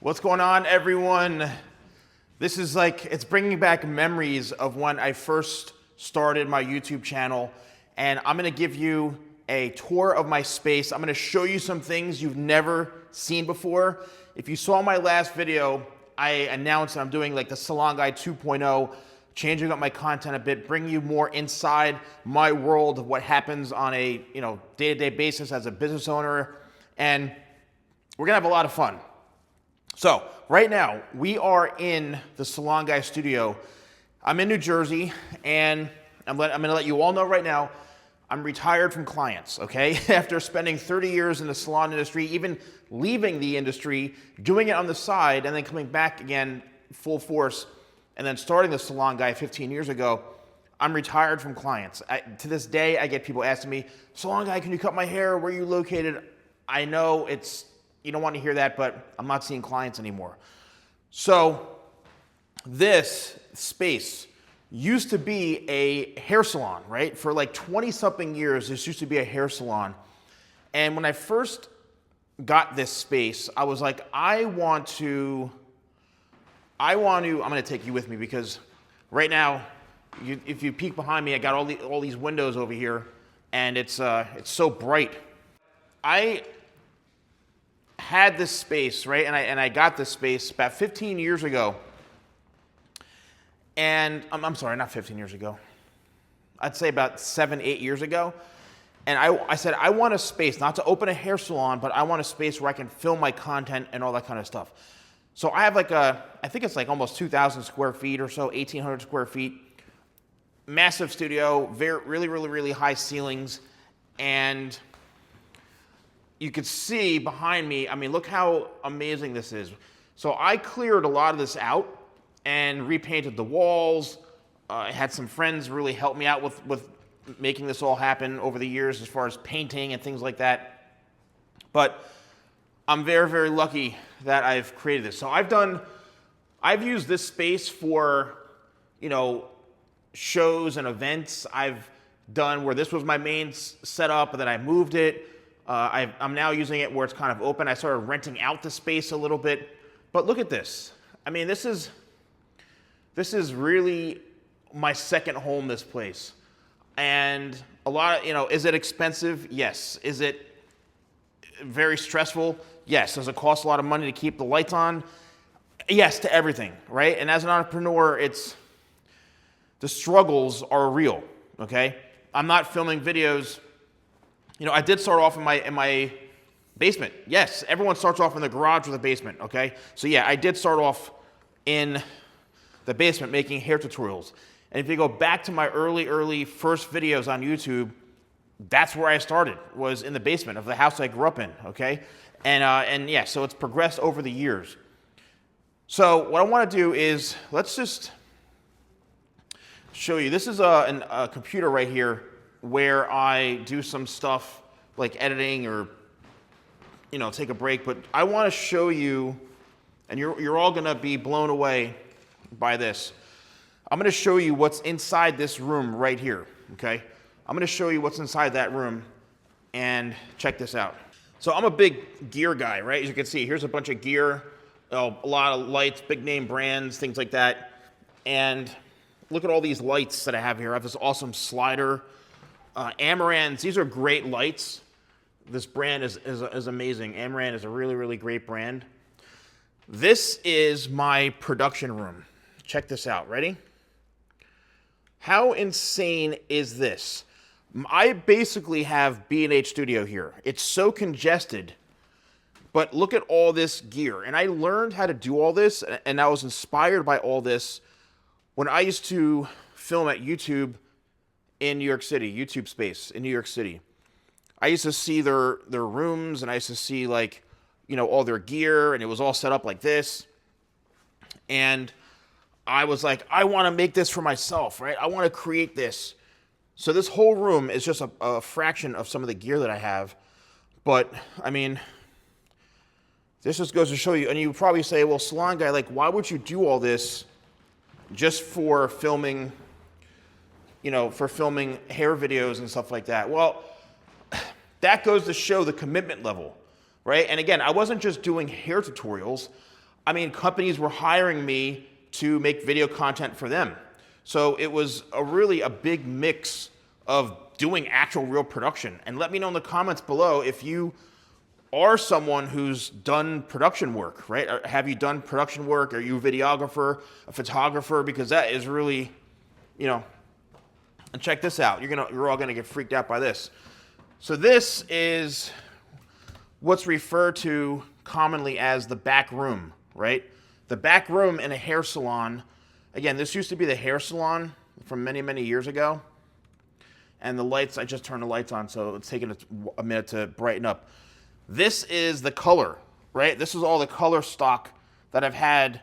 What's going on, everyone? This is it's bringing back memories of when I first started my YouTube channel, and I'm gonna give you a tour of my space. I'm gonna show you some things you've never seen before. If you saw my last video, I announced that I'm doing the Salon Guy 2.0, changing up my content a bit, bringing you more inside my world of what happens on a day-to-day basis as a business owner, and we're gonna have a lot of fun. So right now we are in the Salon Guy studio. I'm in New Jersey, and I'm gonna let you all know right now, I'm retired from clients, okay? After spending 30 years in the salon industry, even leaving the industry, doing it on the side, and then coming back again full force, and then starting the Salon Guy 15 years ago, I'm retired from clients. To this day, I get people asking me, Salon Guy, can you cut my hair? Where are you located? I know you don't want to hear that, but I'm not seeing clients anymore. So this space used to be a hair salon, right? For 20 something years, this used to be a hair salon. And when I first got this space, I was like, I'm going to take you with me, because right now, if you peek behind me, I got all these windows over here, and it's so bright. I had this space, right? And I got this space about 15 years ago. And I'm sorry, not 15 years ago. I'd say about 7, 8 years ago. And I said, I want a space, not to open a hair salon, but I want a space where I can film my content and all that kind of stuff. So I have I think it's almost 2,000 square feet or so, 1,800 square feet. Massive studio, really high ceilings. And you could see behind me, I mean, look how amazing this is. So I cleared a lot of this out and repainted the walls. I had some friends really help me out with making this all happen over the years as far as painting and things like that. But I'm very lucky that I've created this. So I've used this space for, shows and events. I've done where this was my main setup, and then I moved it. I'm now using it where it's kind of open. I started renting out the space a little bit. But look at this. I mean, this is really my second home, this place. And a lot of, is it expensive? Yes. Is it very stressful? Yes. Does it cost a lot of money to keep the lights on? Yes, to everything, right? And as an entrepreneur, the struggles are real, okay? I'm not filming videos. I did start off in my basement. Yes, everyone starts off in the garage with a basement, okay? So yeah, I did start off in the basement making hair tutorials. And if you go back to my early first videos on YouTube, that's where I started, was in the basement of the house I grew up in, okay? And yeah, so it's progressed over the years. So what I want to do is, let's just show you. This is a computer right here where I do some stuff like editing or, take a break. But I want to show you, and you're all going to be blown away by this. I'm going to show you what's inside this room right here, okay? I'm going to show you what's inside that room, and check this out. So I'm a big gear guy, right? As you can see, here's a bunch of gear, a lot of lights, big name brands, things like that. And look at all these lights that I have here. I have this awesome slider. Amarans, these are great lights. This brand is amazing. Amaran is a really great brand. This is my production room. Check this out. Ready? How insane is this? I basically have B&H Studio here. It's so congested, but look at all this gear. And I learned how to do all this, and I was inspired by all this when I used to film at YouTube in New York City, YouTube Space in New York City. I used to see their rooms, and I used to see all their gear, and it was all set up like this. And I was like, I want to make this for myself, right? I want to create this. So this whole room is just a fraction of some of the gear that I have. But I mean, this just goes to show you, and you probably say, well, Salon Guy, why would you do all this just for filming, for filming hair videos and stuff like that? Well, that goes to show the commitment level, right? And again, I wasn't just doing hair tutorials. I mean, companies were hiring me to make video content for them. So it was really a big mix of doing actual real production. And let me know in the comments below if you are someone who's done production work, right? Have you done production work? Are you a videographer, a photographer? Because that is really, you know, and check this out. You're all gonna get freaked out by this. So this is what's referred to commonly as the back room, right? The back room in a hair salon. Again, this used to be the hair salon from many, many years ago. And the lights, I just turned the lights on, so it's taking a minute to brighten up. This is the color, right? This is all the color stock that I've had.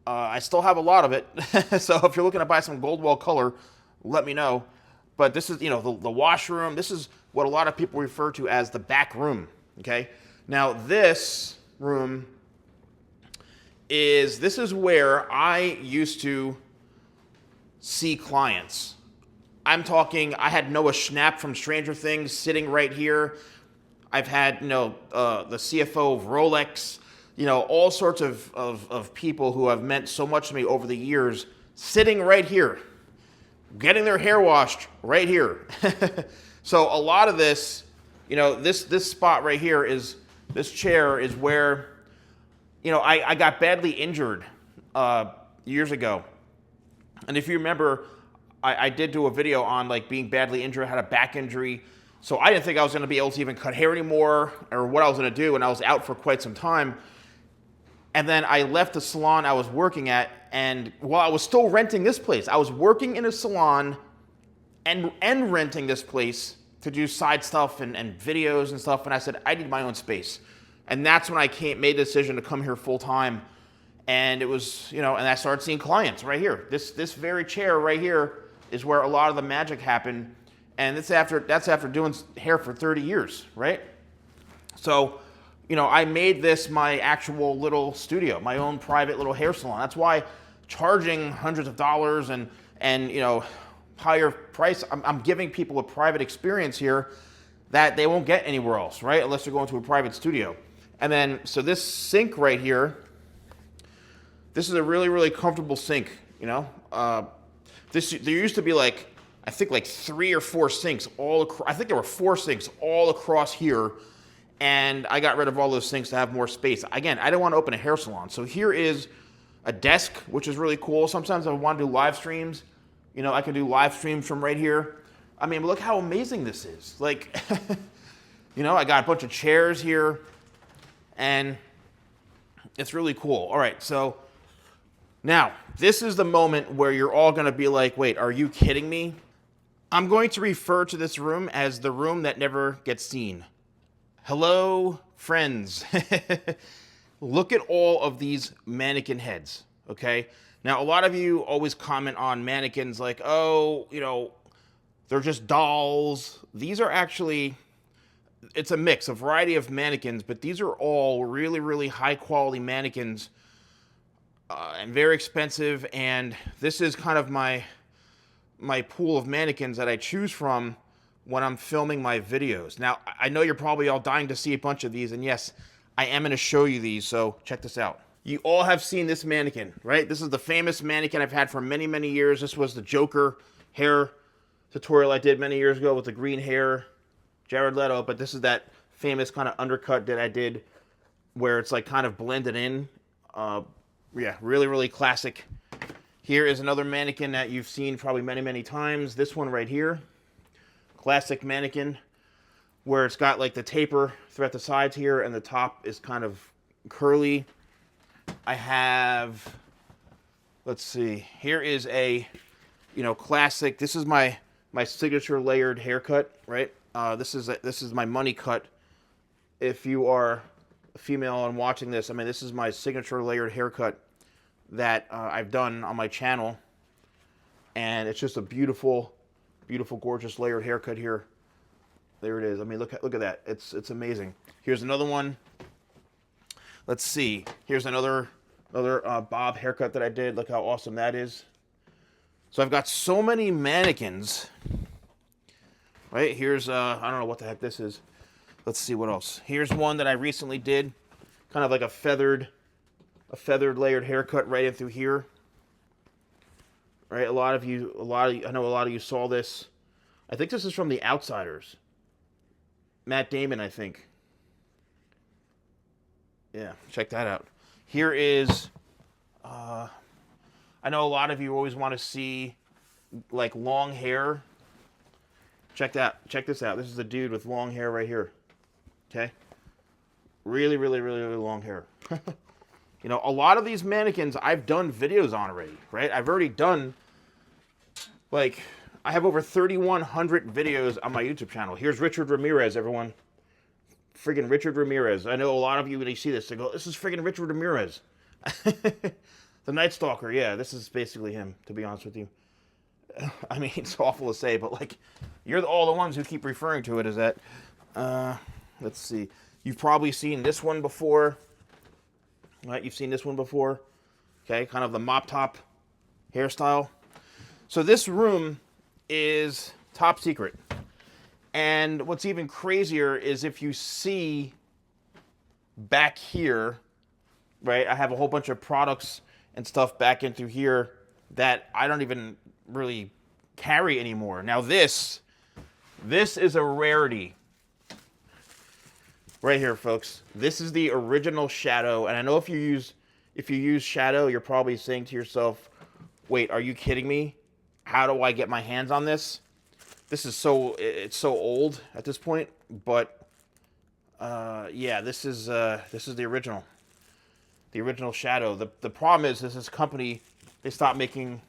I still have a lot of it. So if you're looking to buy some Goldwell color, let me know. But this is, you know, the washroom. This is what a lot of people refer to as the back room, okay? Now this room this is where I used to see clients. I'm talking, I had Noah Schnapp from Stranger Things sitting right here. I've had, you know, the CFO of Rolex, you know, all sorts of people who have meant so much to me over the years sitting right here, getting their hair washed right here. So a lot of this, you know, this spot right here this chair is where, you know, I got badly injured years ago. And if you remember, I did do a video on like being badly injured, had a back injury. So I didn't think I was gonna be able to even cut hair anymore or what I was gonna do, and I was out for quite some time. And then I left the salon I was working at, and while I was still renting this place, I was working in a salon and renting this place to do side stuff and videos and stuff, and I said, I need my own space. And that's when I made the decision to come here full time. And it was, you know, and I started seeing clients right here. This very chair right here is where a lot of the magic happened. And that's after doing hair for 30 years, right? So, you know, I made this my actual little studio, my own private little hair salon. That's why charging hundreds of dollars and you know, higher price, I'm giving people a private experience here that they won't get anywhere else, right? Unless they're going to a private studio. And then, so this sink right here, this is a really, really comfortable sink, you know? There used to be like, I think like 3 or 4 sinks all across, I think there were 4 sinks all across here, and I got rid of all those sinks to have more space. Again, I didn't want to open a hair salon. So here is a desk, which is really cool. Sometimes I want to do live streams. You know, I can do live streams from right here. I mean, look how amazing this is. Like, you know, I got a bunch of chairs here, and it's really cool. All right, so now, this is the moment where you're all gonna be like, wait, are you kidding me? I'm going to refer to this room as the room that never gets seen. Hello, friends. Look at all of these mannequin heads, okay? Now, a lot of you always comment on mannequins like, oh, you know, they're just dolls. These are actually, it's a mix, a variety of mannequins, but these are all really, really high quality mannequins and very expensive. And this is kind of my pool of mannequins that I choose from when I'm filming my videos. Now, I know you're probably all dying to see a bunch of these, and yes, I am gonna show you these, so check this out. You all have seen this mannequin, right? This is the famous mannequin I've had for many, many years. This was the Joker hair tutorial I did many years ago with the green hair, Jared Leto, but this is that famous kind of undercut that I did where it's like kind of blended in. Yeah, really, really classic. Here is another mannequin that you've seen probably many, many times. This one right here, classic mannequin, where it's got like the taper throughout the sides here and the top is kind of curly. I have, let's see, here is a, you know, classic, this is my signature layered haircut, right? This is my money cut. If you are a female and watching this, I mean, this is my signature layered haircut that I've done on my channel. And it's just a beautiful, beautiful, gorgeous layered haircut here. There it is. I mean, look at that. It's amazing. Here's another one. Let's see. Here's another bob haircut that I did. Look how awesome that is. So I've got so many mannequins. Right? Here's, I don't know what the heck this is. Let's see what else. Here's one that I recently did. Kind of like a feathered a feathered layered haircut right in through here. Right, I know a lot of you saw this. I think this is from The Outsiders. Matt Damon, I think. Yeah, check that out. Here is, I know a lot of you always want to see, like, long hair. Check this out. This is a dude with long hair right here. Okay? Really, really, really, really long hair. You know, a lot of these mannequins I've done videos on already, right? I've already done, like, I have over 3,100 videos on my YouTube channel. Here's Richard Ramirez, everyone. Friggin' Richard Ramirez. I know a lot of you, when you see this, they go, this is friggin' Richard Ramirez. The Night Stalker, yeah, this is basically him, to be honest with you. I mean, it's awful to say, but, like, you're all the ones who keep referring to it as that. Let's see. You've probably seen this one before. Right, you've seen this one before. Okay, kind of the mop top hairstyle. So this room is top secret. And what's even crazier is if you see back here, right, I have a whole bunch of products and stuff back into here that I don't even really carry anymore. Now this is a rarity. Right here, folks. This is the original shadow, and I know if you use shadow, you're probably saying to yourself, "Wait, are you kidding me? How do I get my hands on this?" This is it's so old at this point, but yeah, this is the original shadow. The problem is this company, they stopped making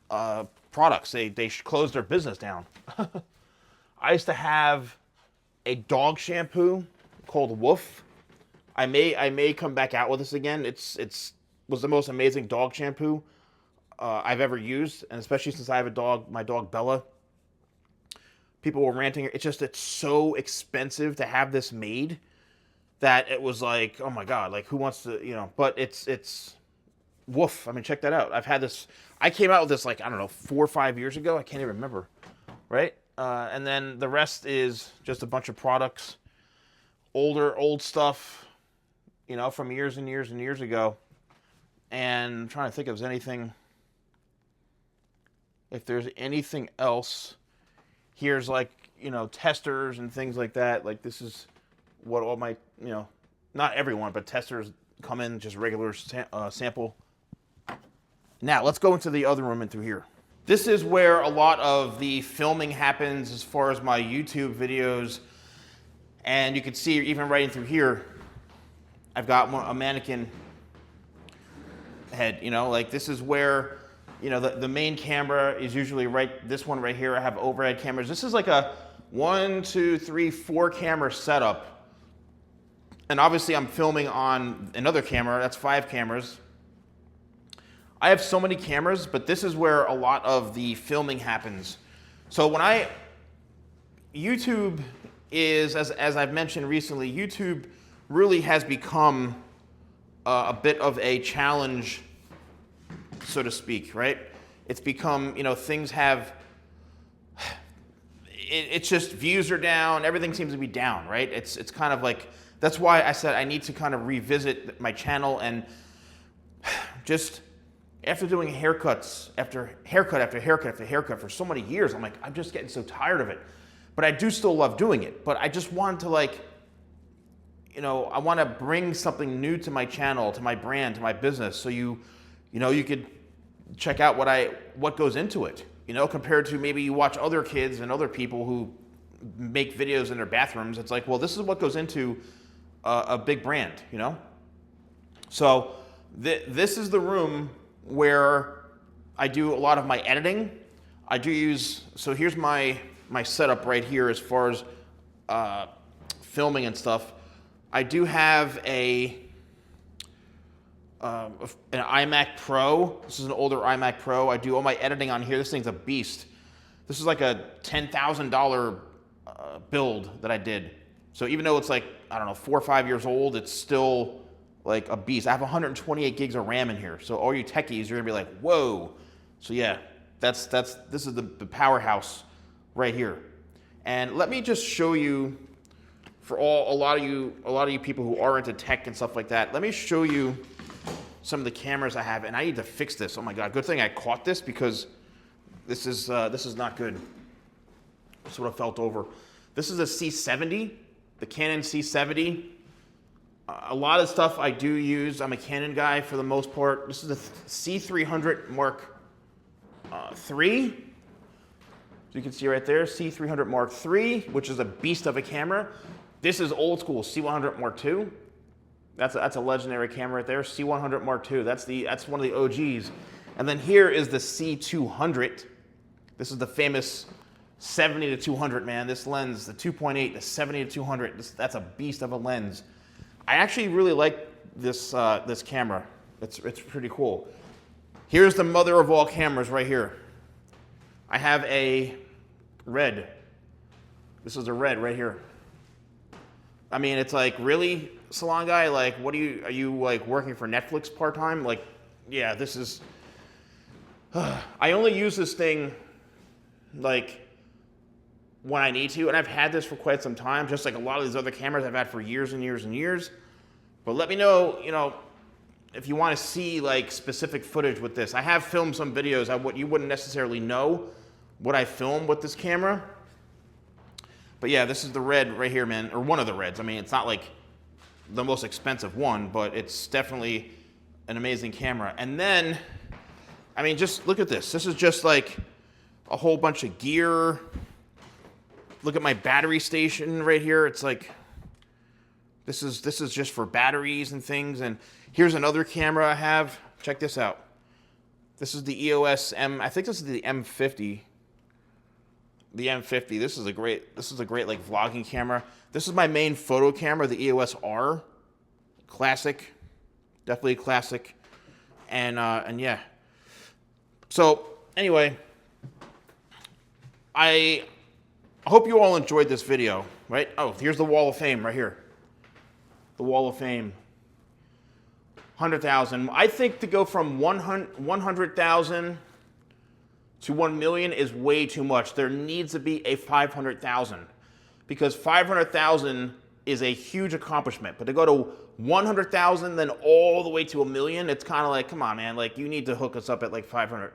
products. They closed their business down. I used to have a dog shampoo called Woof. I may come back out with this again. It's was the most amazing dog shampoo I've ever used, and especially since I have a dog, my dog Bella. People were ranting. It's so expensive to have this made that it was like, oh my god, like who wants to, you know? But it's Woof. I mean, check that out. I've had this. I came out with this like, I don't know, 4 or 5 years ago. I can't even remember, right? And then the rest is just a bunch of products, old stuff, you know, from years and years and years ago. And I'm trying to think if there's anything else. Here's like, you know, testers and things like that. Like this is what all my, you know, not everyone, but testers come in, just regular sample. Now let's go into the other room and through here. This is where a lot of the filming happens as far as my YouTube videos. And you can see even right in through here, I've got a mannequin head, you know, like this is where, you know, the main camera is usually this one right here. I have overhead cameras. This is like a 1, 2, 3, 4 camera setup. And obviously I'm filming on another camera. That's 5 cameras. I have so many cameras, but this is where a lot of the filming happens. So YouTube is, as I've mentioned recently, YouTube really has become a bit of a challenge, so to speak, right? It's become, you know, things have, it's just views are down, everything seems to be down, right? It's kind of like, that's why I said I need to kind of revisit my channel and just, after doing haircuts after haircut after haircut after haircut for so many years, I'm like, I'm just getting so tired of it. But I do still love doing it. But I just wanted to, like, you know, I want to bring something new to my channel, to my brand, to my business. So you know, you could check out what goes into it. You know, compared to maybe you watch other kids and other people who make videos in their bathrooms. It's like, well, this is what goes into a big brand, you know? So this is the room where I do a lot of my editing. I do use, so here's my setup right here as far as filming and stuff. I do have an iMac Pro. This is an older iMac Pro. I do all my editing on here. This thing's a beast. This is like a $10,000 build that I did. So even though it's like, I don't know, 4 or 5 years old, it's still like a beast. I have 128 gigs of RAM in here. So all you techies, you're gonna be like, whoa. So yeah, this is the powerhouse right here. And let me just show you, for a lot of you people who are into tech and stuff like that, let me show you some of the cameras I have, and I need to fix this. Oh my God, good thing I caught this, because this is not good. That's what I felt over. This is a C70, the Canon C70. A lot of stuff I do use. I'm a Canon guy for the most part. This is a C300 Mark III. So you can see right there, C300 Mark III, which is a beast of a camera. This is old school C100 Mark II. That's a legendary camera right there, C100 Mark II. That's one of the OGs. And then here is the C200. This is the famous 70 to 200, man. This lens, the 2.8, the 70 to 200, that's a beast of a lens. I actually really like this this camera. It's pretty cool. Here's the mother of all cameras right here. I have a Red. This is a Red right here. I mean, it's like, really, Salon Guy? Like, are you like working for Netflix part-time? Like, yeah, this is, I only use this thing like when I need to, and I've had this for quite some time, just like a lot of these other cameras I've had for years and years and years. But let me know, if you want to see like specific footage with this. I have filmed some videos. You wouldn't necessarily know what I filmed with this camera. But yeah, this is the Red right here, man, or one of the Reds. I mean, it's not like the most expensive one, but it's definitely an amazing camera. And then, I mean, just look at this. This is just like a whole bunch of gear. Look at my battery station right here. It's like, this is just for batteries and things. And here's another camera I have. Check this out. This is the EOS M. I think this is the M50. The M50. This is a great like vlogging camera. This is my main photo camera, the EOS R. Classic. Definitely classic. And yeah. So anyway, I hope you all enjoyed this video, right? Oh, here's the Wall of Fame right here. The Wall of Fame. 100,000. I think to go from 100,000 to 1 million is way too much. There needs to be a 500,000, because 500,000 is a huge accomplishment. But to go to 100,000, then all the way to 1 million, it's kind of like, come on, man. Like, you need to hook us up at like 500.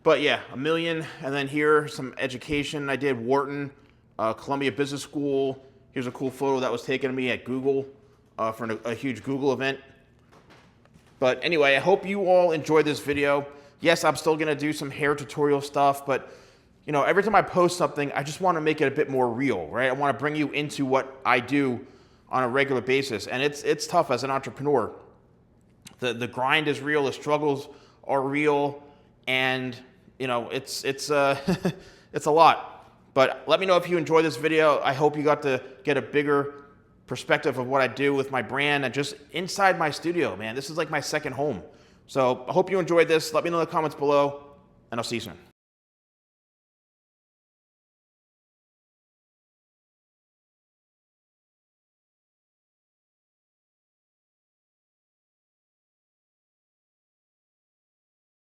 But yeah, 1 million. And then here, some education. I did Wharton, Columbia Business School. Here's a cool photo that was taken of me at Google for a huge Google event. But anyway, I hope you all enjoyed this video. Yes, I'm still gonna do some hair tutorial stuff, but every time I post something, I just wanna make it a bit more real, right? I wanna bring you into what I do on a regular basis. And it's tough as an entrepreneur. The grind is real, the struggles are real, and it's it's a lot. But let me know if you enjoyed this video. I hope you got to get a bigger perspective of what I do with my brand and just inside my studio, man. This is like my second home. So I hope you enjoyed this. Let me know in the comments below, and I'll see you soon.